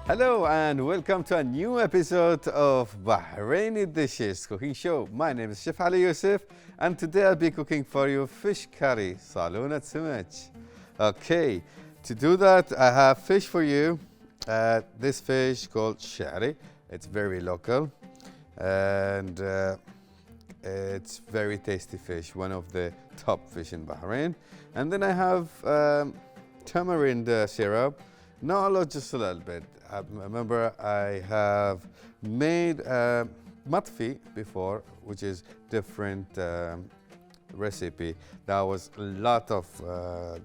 Hello and welcome to a new episode of Bahraini Dishes cooking show. My name is Chef Ali Yousif and today I'll be cooking for you fish curry, Salunatsu. Okay, to do that I have fish for you. This fish called shari. It's very local and it's very tasty fish, one of the top fish in Bahrain. And then I have tamarind syrup. Not a lot, just a little bit. I remember I have made matfi before, which is different recipe. That was a lot of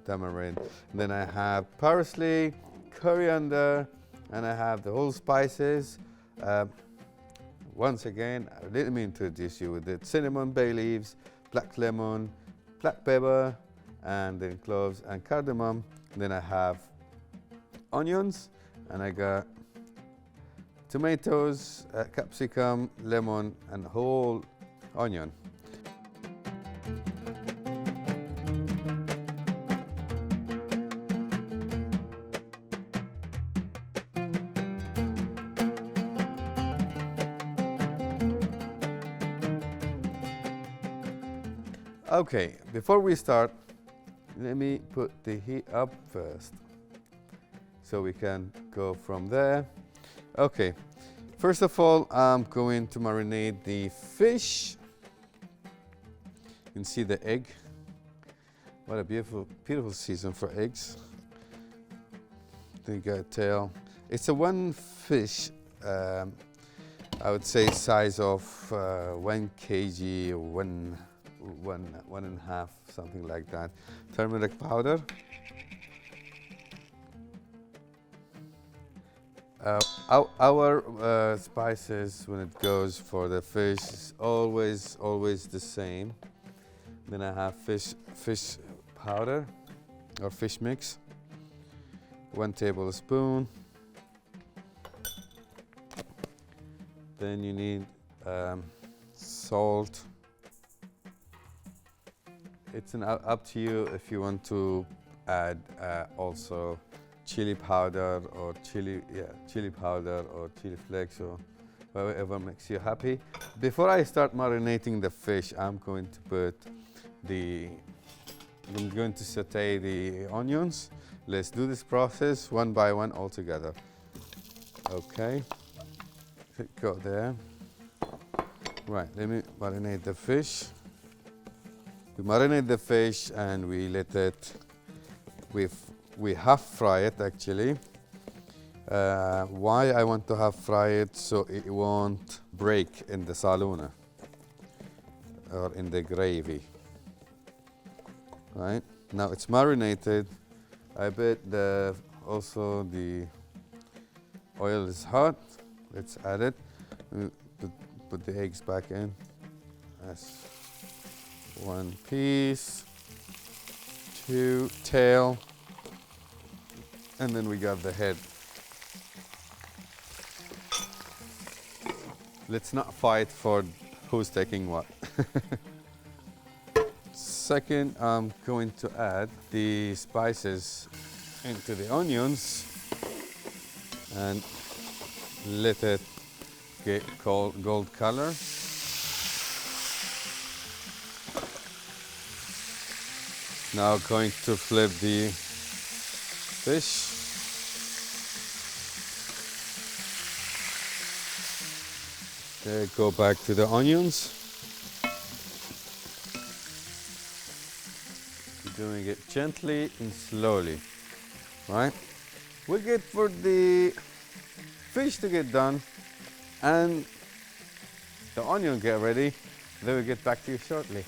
tamarind. Then I have parsley, coriander, and I have the whole spices. Once again, let me introduce you with it. Cinnamon, bay leaves, black lemon, black pepper, and then cloves and cardamom. Then I have onions, and I got tomatoes, capsicum, lemon, and whole onion. Okay, before we start, let me put the heat up first, so we can go from there. Okay, first of all, I'm going to marinate the fish. You can see the egg. What a beautiful, beautiful season for eggs. They got tail. It's a one fish, I would say size of 1 kg or one and a half, something like that. Turmeric powder. Our spices, when it goes for the fish, is always the same. Then I have fish powder or fish mix, 1 tablespoon. Then you need salt. It's up to you if you want to add also chili powder or chili powder or chili flakes or whatever makes you happy. Before I start marinating the fish, I'm going to saute the onions. Let's do this process one by one all together. Okay, go there. Right, let me marinate the fish. We marinate the fish and we let it, we half fry it actually. Why I want to half fry it? So it won't break in the saluna or in the gravy. Right, now it's marinated. I bet also the oil is hot. Let's add it. Put the eggs back in. That's 1 piece, 2 tail, and then we got the head. Let's not fight for who's taking what. Second, I'm going to add the spices into the onions and let it get gold color. Now going to flip the fish. Okay, go back to the onions. Doing it gently and slowly, right? We'll get for the fish to get done and the onion get ready. Then we'll get back to you shortly.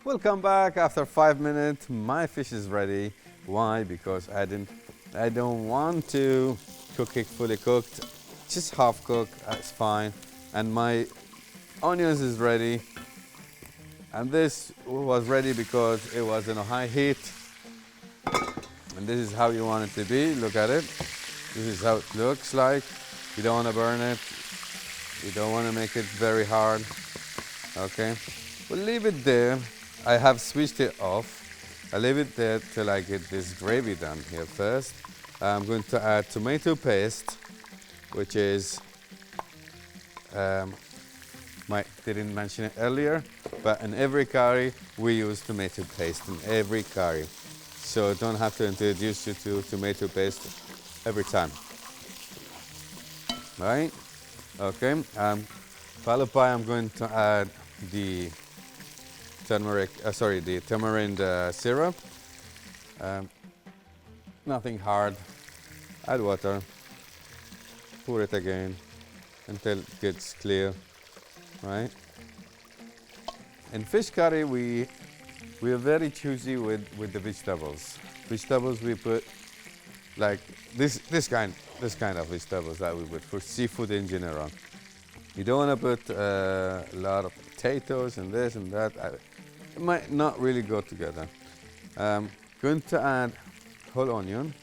Welcome back. After 5 minutes, my fish is ready. Why? Because I don't want to cook it fully cooked. Just half cooked, that's fine. And my onions is ready. And this was ready because it was in a high heat. And this is how you want it to be. Look at it. This is how it looks like. You don't want to burn it. You don't want to make it very hard. Okay, we'll leave it there. I have switched it off. I leave it there till I get this gravy done here first. I'm going to add tomato paste, which is, didn't mention it earlier, but in every curry we use tomato paste in every curry. So don't have to introduce you to tomato paste every time. Right? Okay. Followed by I'm going to add the tamarind syrup. Nothing hard. Add water. Pour it again until it gets clear. Right? In fish curry, we are very choosy with the vegetables. Vegetables we put like this kind of vegetables that we put for seafood in general. You don't want to put a lot of potatoes and this and that. It might not really go together. Going to add whole onion.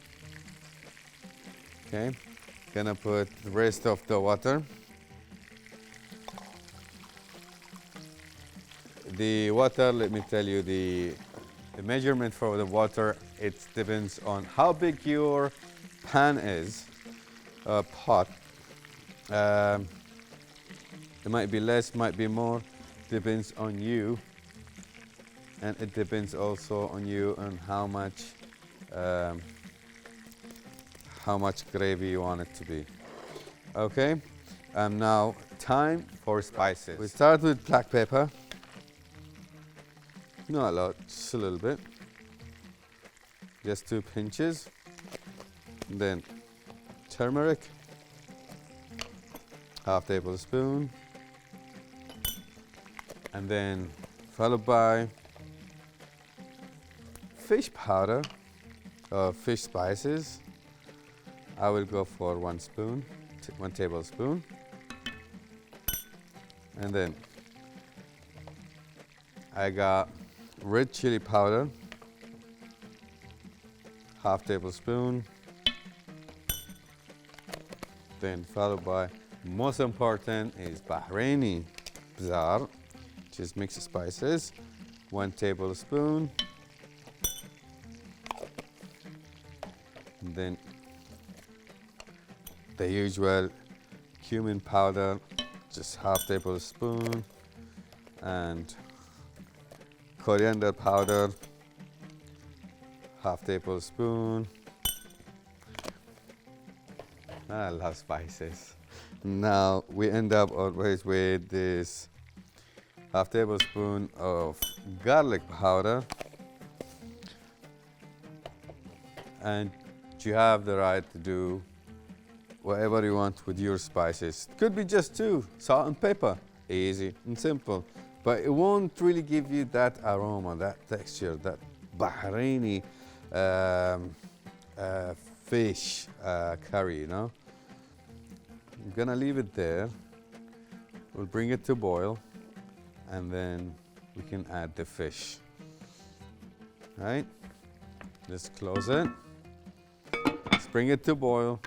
Okay, gonna put the rest of the water. The water, let me tell you, the measurement for the water, it depends on how big your pan is, pot. It might be less, might be more, depends on you. And it depends also on you and how much gravy you want it to be. Okay, now time for spices. We start with black pepper. Not a lot, just a little bit. Just 2 pinches. Then turmeric, ½ tablespoon. And then followed by fish powder or fish spices. I will go for 1 tablespoon. And then I got red chili powder, ½ tablespoon. Then followed by, most important is Bahraini Bazaar, which is mixed spices, 1 tablespoon. And then the usual cumin powder, just ½ tablespoon, and coriander powder, ½ tablespoon. I love spices. Now we end up always with this ½ tablespoon of garlic powder, and you have the right to do whatever you want with your spices. Could be just 2, salt and pepper, easy and simple, but it won't really give you that aroma, that texture, that Bahraini fish curry, you know. I'm gonna leave it there. We'll bring it to boil, and then we can add the fish. Right? Just close it. Let's bring it to boil.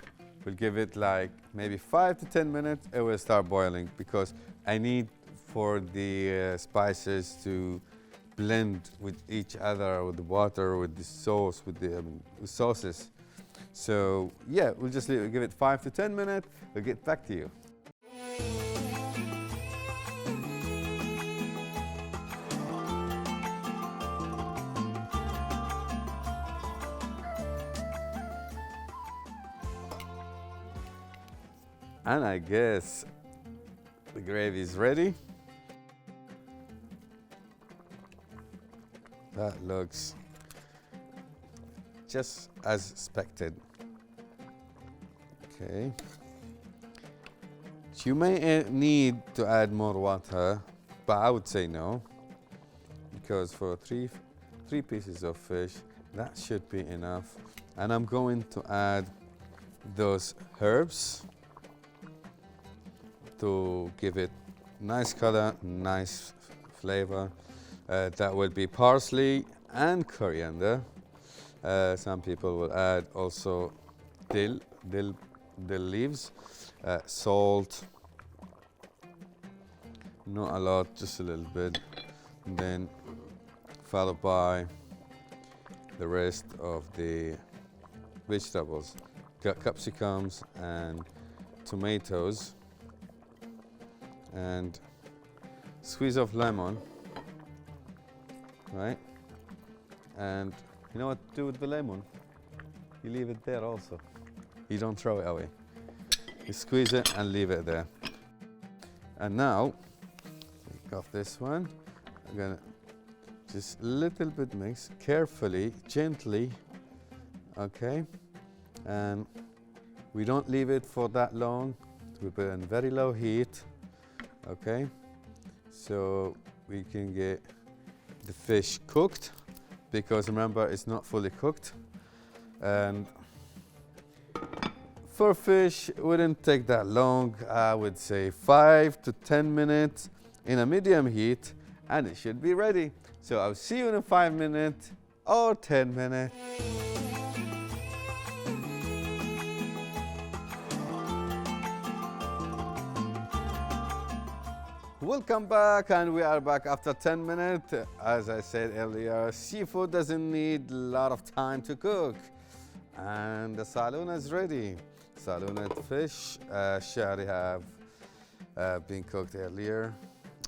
We'll give it like maybe 5 to 10 minutes. It will start boiling because I need for the spices to blend with each other, with the water, with the sauce, with the sauces. So yeah, we'll just give it 5 to 10 minutes. We'll get back to you. And I guess the gravy is ready. That looks just as expected. Okay. So you may need to add more water, but I would say no, because for three pieces of fish, that should be enough. And I'm going to add those herbs to give it nice color, nice flavor. That will be parsley and coriander. Some people will add also dill leaves. salt, not a lot, just a little bit, and then followed by the rest of the vegetables, capsicums and tomatoes, and squeeze of lemon, right? And you know what to do with the lemon? You leave it there also. You don't throw it away. You squeeze it and leave it there. And now, take off this one. I'm gonna just a little bit mix, carefully, gently, okay? And we don't leave it for that long. We put it on very low heat, okay? So we can get the fish cooked, because remember, it's not fully cooked. And for fish, it wouldn't take that long. I would say 5 to 10 minutes in a medium heat, and it should be ready. So I'll see you in 5 minutes or 10 minutes. Welcome back, and we are back after 10 minutes. As I said earlier, seafood doesn't need a lot of time to cook. And the saluna is ready. Salunat fish, shari have been cooked earlier.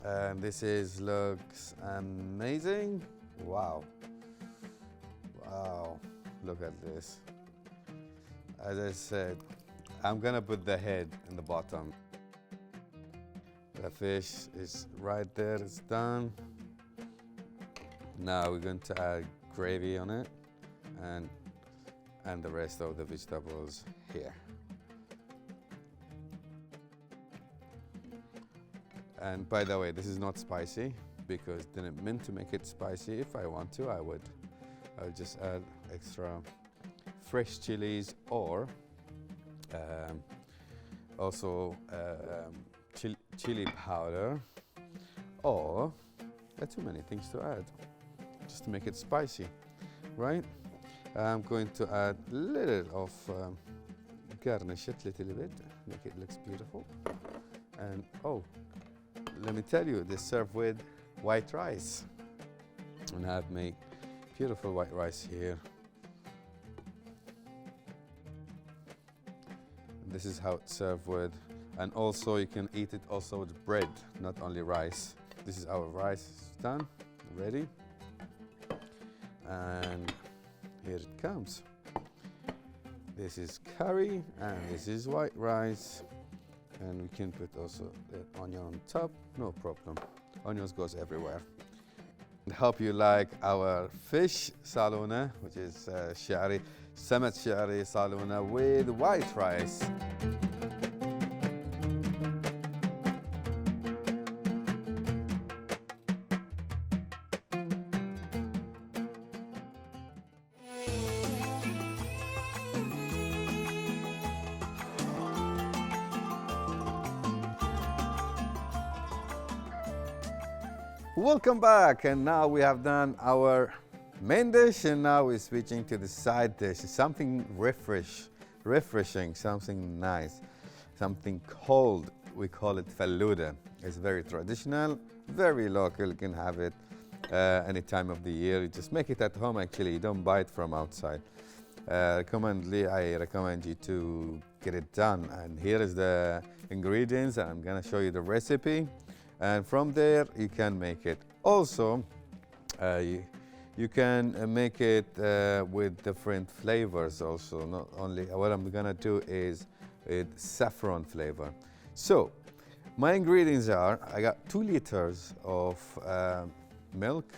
And this looks amazing. Wow. Wow, look at this. As I said, I'm gonna put the head in the bottom. The fish is right there, it's done. Now we're going to add gravy on it and the rest of the vegetables here. And by the way, this is not spicy because I didn't mean to make it spicy. If I want to, I would just add extra fresh chilies or also chili powder, or there are too many things to add just to make it spicy, right? I'm going to add a little of garnish it a little bit, make it looks beautiful. And oh, let me tell you, they serve with white rice, and I've made beautiful white rice here. This is how it's served with. And also you can eat it also with bread, not only rice. This is our rice done, ready. And here it comes. This is curry and this is white rice. And we can put also the onion on top, no problem. Onions goes everywhere. I hope you like our fish saluna, which is shari, samat shari saluna with white rice. Welcome back, and now we have done our main dish, and now we're switching to the side dish. Something refreshing, something nice, something cold. We call it Falooda. It's very traditional, very local. You can have it any time of the year. You just make it at home. Actually, you don't buy it from outside. I recommend you to get it done. And here is the ingredients. I'm gonna show you the recipe. And from there, you can make it. Also, you can make it with different flavors also. Not only, what I'm gonna do is with saffron flavor. So, my ingredients are, I got 2 liters of milk,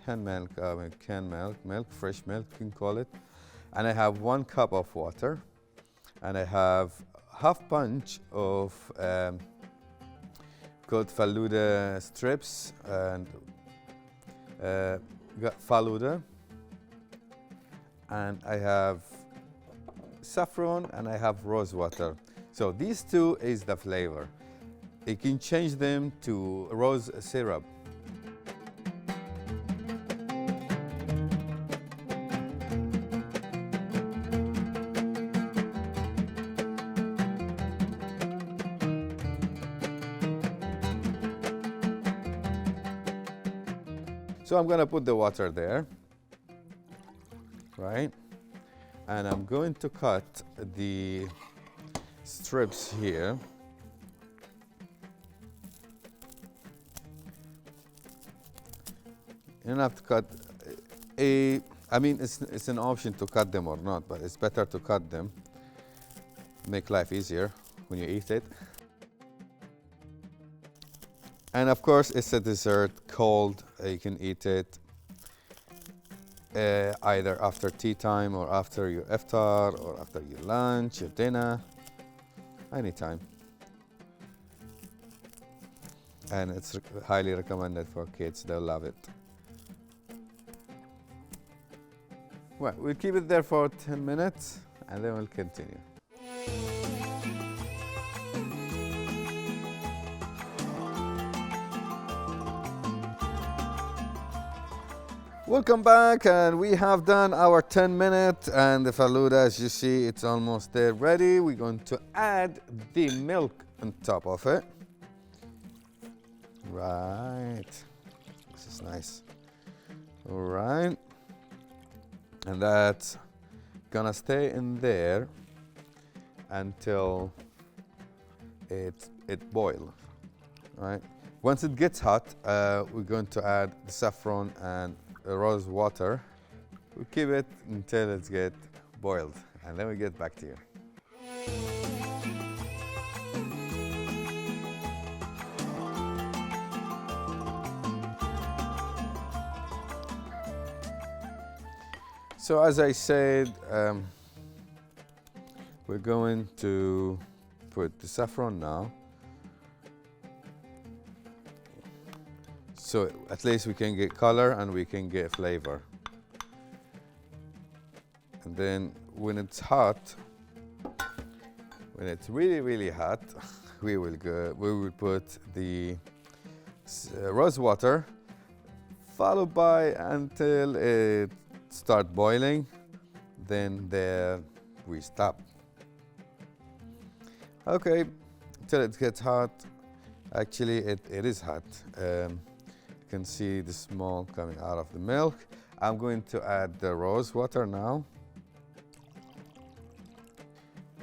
canned milk, fresh milk, you can call it. And I have 1 cup of water. And I have half bunch of called Falooda strips, and got Falooda, and I have saffron, and I have rose water. So these 2 is the flavor. You can change them to rose syrup. So I'm gonna put the water there, right? And I'm going to cut the strips here. You don't have to cut I mean, it's an option to cut them or not, but it's better to cut them. Make life easier when you eat it. And of course, it's a dessert, cold. You can eat it either after tea time or after your iftar or after your lunch, your dinner, anytime. And it's highly recommended for kids. They'll love it. Well, we'll keep it there for 10 minutes and then we'll continue. Welcome back, and we have done our 10 minutes, and the Falooda, as you see, it's almost there ready. We're going to add the milk on top of it. Right. This is nice. All right. And that's gonna stay in there until it boils, right? Once it gets hot, we're going to add the saffron and rose water. We keep it until it gets boiled, and then we get back to you. So as I said, we're going to put the saffron now. So at least we can get color and we can get flavor. And then when it's hot, when it's really, really hot, we will put the rose water, followed by until it start boiling, then there we stop. Okay, until it gets hot. Actually, it is hot. You can see the smoke coming out of the milk. I'm going to add the rose water now.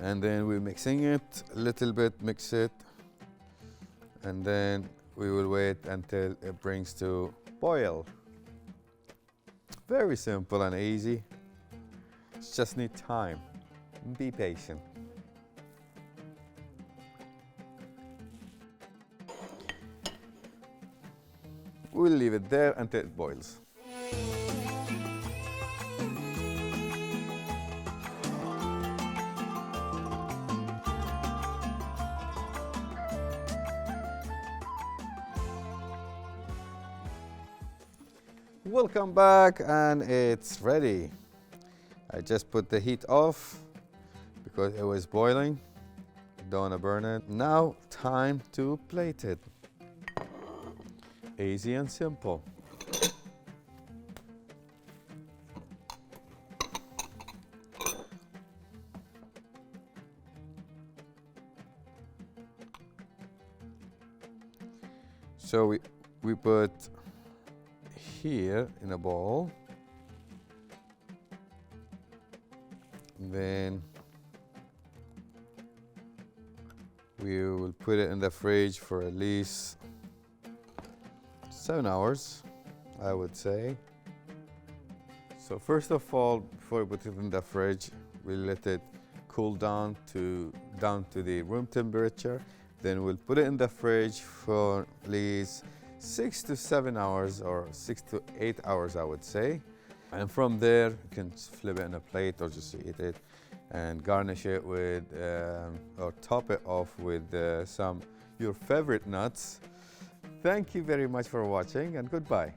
And then we're mixing it a little bit, mix it. And then we will wait until it brings to boil. Very simple and easy. Just need time. Be patient. We'll leave it there until it boils. Welcome back, and it's ready. I just put the heat off because it was boiling. Don't want to burn it. Now time to plate it. Easy and simple. So we put here in a bowl, then we will put it in the fridge for at least 7 hours, I would say. So first of all, before we put it in the fridge, we let it cool down to the room temperature. Then we'll put it in the fridge for at least 6 to 7 hours, or 6 to 8 hours, I would say. And from there, you can flip it in a plate or just eat it and garnish it with, or top it off with some your favorite nuts. Thank you very much for watching, and goodbye.